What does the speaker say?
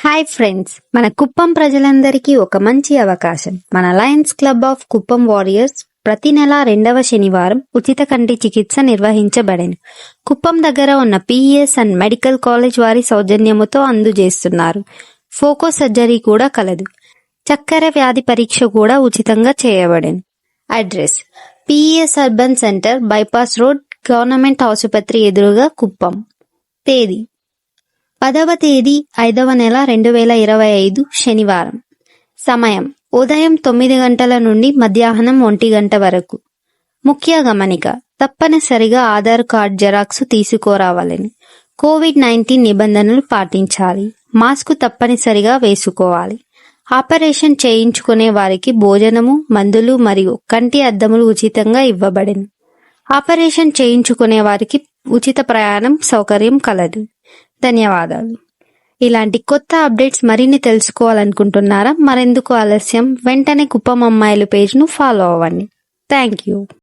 Hi friends, మన కుప్పం ప్రజలందరికీ ఒక మంచి అవకాశం. మన Lions club of Kuppam warriors ప్రతి నెల 2వ శనివారం ఉచిత కంటి చికిత్స నిర్వహించబడెను. కుప్పం దగ్గర ఉన్న పిఈఎస్ అండ్ మెడికల్ కాలేజ్ వారి సౌజన్యముతో అందజేస్తున్నారు. ఫోకో సర్జరీ కూడా కలదు. చక్కెర వ్యాధి పరీక్ష కూడా ఉచితంగా చేయబడెను. Address: PES urban centre, bypass road, government ఆసుపత్రి ఎదురుగా, కుప్పం. తేదీ: 10వ తేదీ 5వ నెల 2025 శనివారం. సమయం: ఉదయం 9 గంటల నుండి మధ్యాహ్నం 1 గంట వరకు. ముఖ్య గమనిక: తప్పనిసరిగా ఆధార్ కార్డ్ జెరాక్స్ తీసుకురావాలని. కోవిడ్-19 నిబంధనలు పాటించాలి. మాస్క్ తప్పనిసరిగా వేసుకోవాలి. ఆపరేషన్ చేయించుకునే వారికి భోజనము, మందులు మరియు కంటి అద్దములు ఉచితంగా ఇవ్వబడెను. ఆపరేషన్ చేయించుకునే వారికి ఉచిత ప్రయాణం సౌకర్యం కలదు. ధన్యవాదాలు. ఇలాంటి కొత్త అప్డేట్స్ మరిన్ని తెలుసుకోవాలనుకుంటున్నారా? మరెందుకు ఆలస్యం, వెంటనే కుప్పం అమ్మాయిలు పేజ్ను ఫాలో అవ్వండి. Thank you.